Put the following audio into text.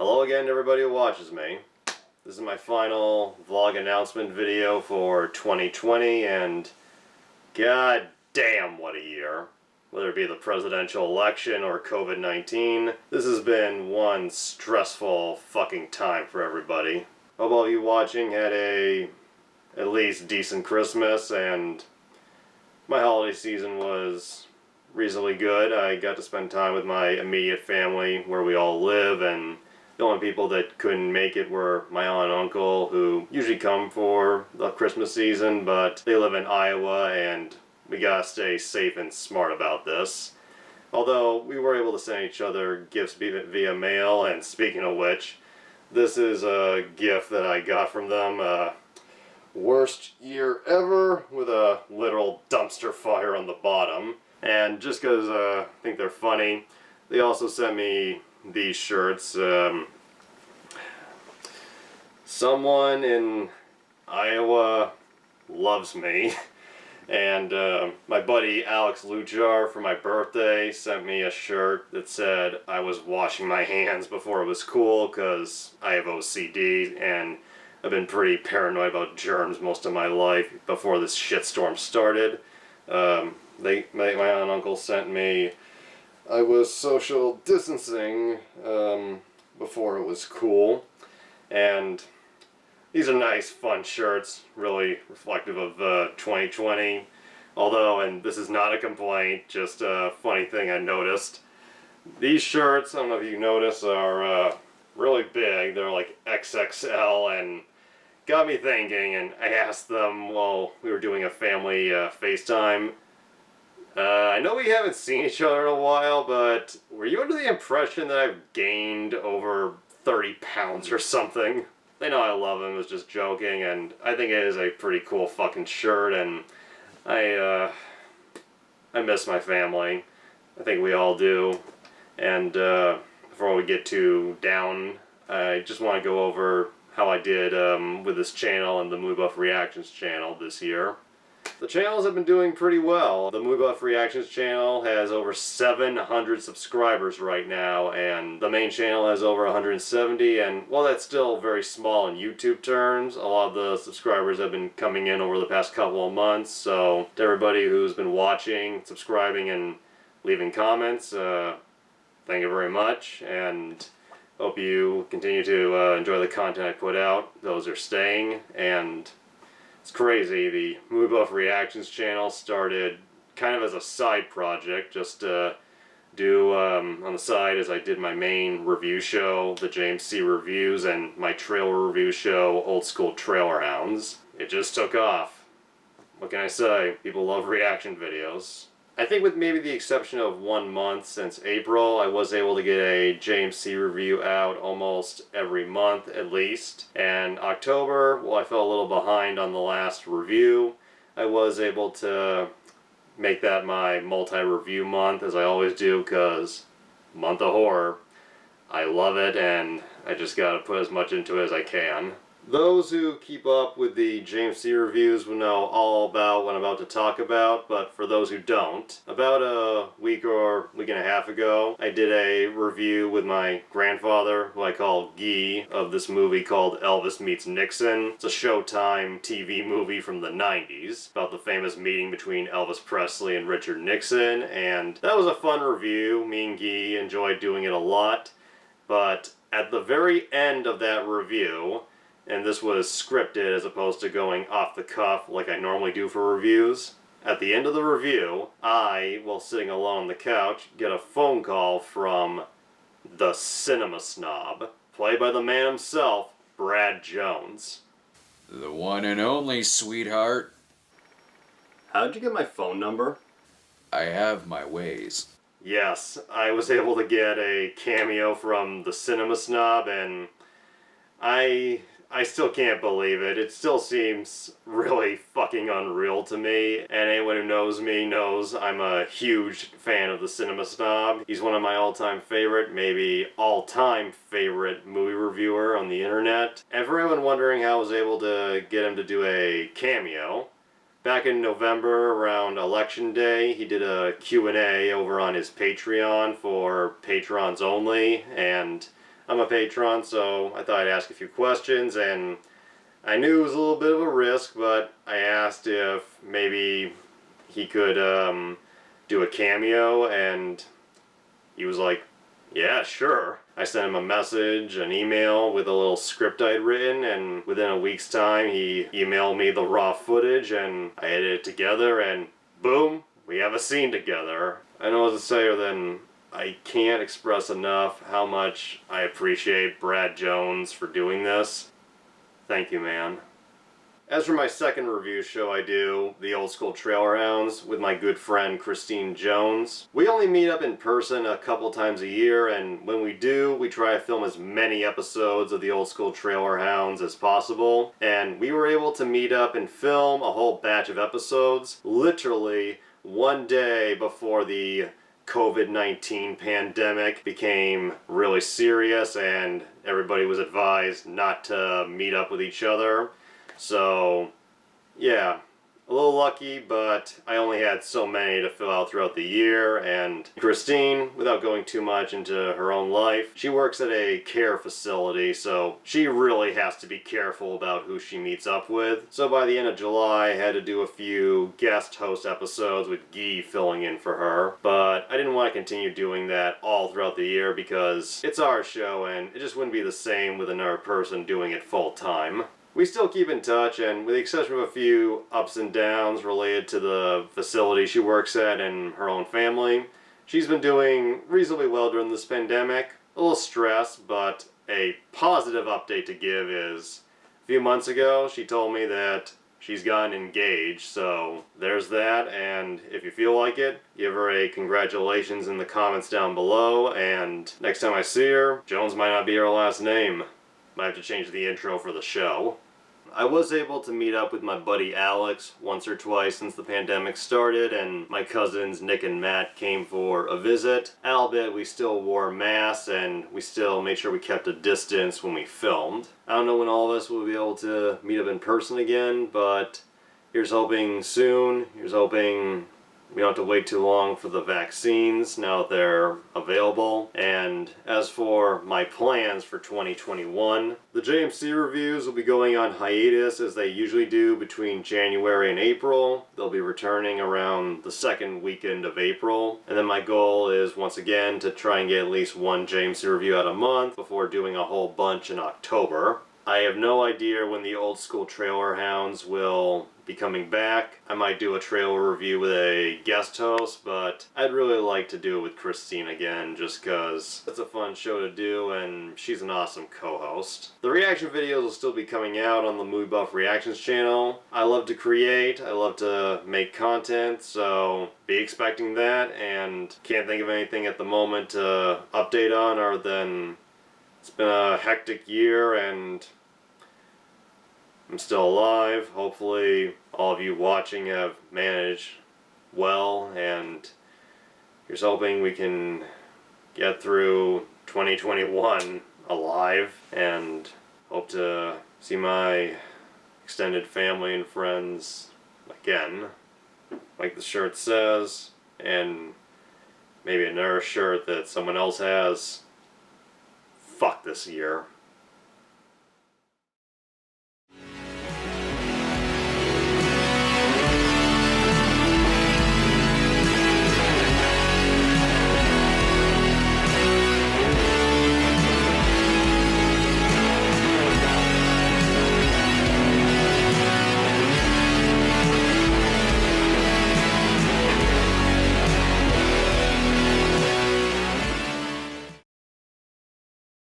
Hello again to everybody who watches me. This is my final vlog announcement video for 2020, and god damn what a year. Whether it be the presidential election or COVID-19, this has been one stressful fucking time for everybody. Hope all of you watching had a at least decent Christmas, and my holiday season was reasonably good. I got to spend time with my immediate family where we all live, and the only people that couldn't make it were my aunt and uncle, who usually come for the Christmas season, but they live in Iowa and we gotta stay safe and smart about this. Although we were able to send each other gifts via mail, and speaking of which, this is a gift that I got from them. Worst year ever, with a literal dumpster fire on the bottom. And just because I think they're funny, they also sent me these shirts. Someone in Iowa loves me. And my buddy Alex Lujar, for my birthday, sent me a shirt that said I was washing my hands before it was cool, because I have OCD and I've been pretty paranoid about germs most of my life before this shitstorm started. My aunt and uncle sent me I was social distancing before it was cool. And these are nice, fun shirts, really reflective of 2020. Although, and this is not a complaint, just a funny thing I noticed. These shirts, I don't know if you notice, are really big. They're like XXL, and got me thinking, and I asked them while we were doing a family FaceTime. I know we haven't seen each other in a while, but were you under the impression that I've gained over 30 pounds or something? They know I love them, I was just joking, and I think it is a pretty cool fucking shirt, and I miss my family. I think we all do. And before we get too down, I just want to go over how I did with this channel and the Movie Buff Reactions channel this year. The channels have been doing pretty well. The Movie Buff Reactions channel has over 700 subscribers right now, and the main channel has over 170, and while that's still very small in YouTube terms, a lot of the subscribers have been coming in over the past couple of months. So to everybody who's been watching, subscribing, and leaving comments, thank you very much, and hope you continue to enjoy the content I put out. Those are staying, and it's crazy. The Movie Buff Reactions channel started kind of as a side project, just to do on the side as I did my main review show, the James C. Reviews, and my trailer review show, Old School Trailer Hounds. It just took off. What can I say? People love reaction videos. I think with maybe the exception of 1 month since April, I was able to get a James C. review out almost every month at least. And October, well, I fell a little behind on the last review. I was able to make that my multi-review month, as I always do, because month of horror. I love it, and I just gotta put as much into it as I can. Those who keep up with the James C. reviews will know all about what I'm about to talk about, but for those who don't, about a week or week and a half ago, I did a review with my grandfather, who I call Guy, of this movie called Elvis Meets Nixon. It's a Showtime TV movie from the 90s, about the famous meeting between Elvis Presley and Richard Nixon, and that was a fun review. Me and Guy enjoyed doing it a lot, but at the very end of that review, and this was scripted as opposed to going off the cuff like I normally do for reviews. At the end of the review, I, while sitting alone on the couch, get a phone call from the Cinema Snob, played by the man himself, Brad Jones. The one and only, sweetheart. How'd you get my phone number? I have my ways. Yes, I was able to get a cameo from the Cinema Snob, and I still can't believe it. It still seems really fucking unreal to me. And anyone who knows me knows I'm a huge fan of the Cinema Snob. He's one of my all-time favorite, maybe all-time favorite movie reviewer on the internet. And for anyone wondering how I was able to get him to do a cameo, back in November around Election Day, he did a Q&A over on his Patreon for patrons only, and I'm a patron, so I thought I'd ask a few questions, and I knew it was a little bit of a risk, but I asked if maybe he could do a cameo, and he was like, yeah, sure. I sent him a message, an email with a little script I'd written, and within a week's time he emailed me the raw footage, and I edited it together, and boom, we have a scene together. I don't know what to say other than I can't express enough how much I appreciate Brad Jones for doing this. Thank you, man. As for my second review show I do, the Old School Trailer Hounds, with my good friend Christine Jones. We only meet up in person a couple times a year, and when we do, we try to film as many episodes of the Old School Trailer Hounds as possible. And we were able to meet up and film a whole batch of episodes, literally one day before the COVID-19 pandemic became really serious and everybody was advised not to meet up with each other. So, yeah, a little lucky, but I only had so many to fill out throughout the year. And Christine, without going too much into her own life, she works at a care facility, so she really has to be careful about who she meets up with. So by the end of July, I had to do a few guest host episodes with Guy filling in for her. But I didn't want to continue doing that all throughout the year because it's our show and it just wouldn't be the same with another person doing it full time. We still keep in touch, and with the exception of a few ups and downs related to the facility she works at and her own family, she's been doing reasonably well during this pandemic. A little stressed, but a positive update to give is a few months ago she told me that she's gotten engaged, so there's that, and if you feel like it, give her a congratulations in the comments down below, and next time I see her, Jones might not be her last name. Might have to change the intro for the show. I was able to meet up with my buddy Alex once or twice since the pandemic started, and my cousins Nick and Matt came for a visit. Albeit we still wore masks and we still made sure we kept a distance when we filmed. I don't know when all of us will be able to meet up in person again, but here's hoping soon. Here's hoping we don't have to wait too long for the vaccines now that they're available. And as for my plans for 2021, the JMC reviews will be going on hiatus as they usually do between January and April. They'll be returning around the second weekend of April. And then my goal is once again to try and get at least one JMC review out a month before doing a whole bunch in October. I have no idea when the Old School Trailer Hounds will be coming back. I might do a trailer review with a guest host, but I'd really like to do it with Christine again just because it's a fun show to do and she's an awesome co-host. The reaction videos will still be coming out on the Movie Buff Reactions channel. I love to create, I love to make content, so be expecting that, and can't think of anything at the moment to update on other than it's been a hectic year and I'm still alive. Hopefully all of you watching have managed well, and here's hoping we can get through 2021 alive and hope to see my extended family and friends again, like the shirt says, and maybe another shirt that someone else has. Fuck this year.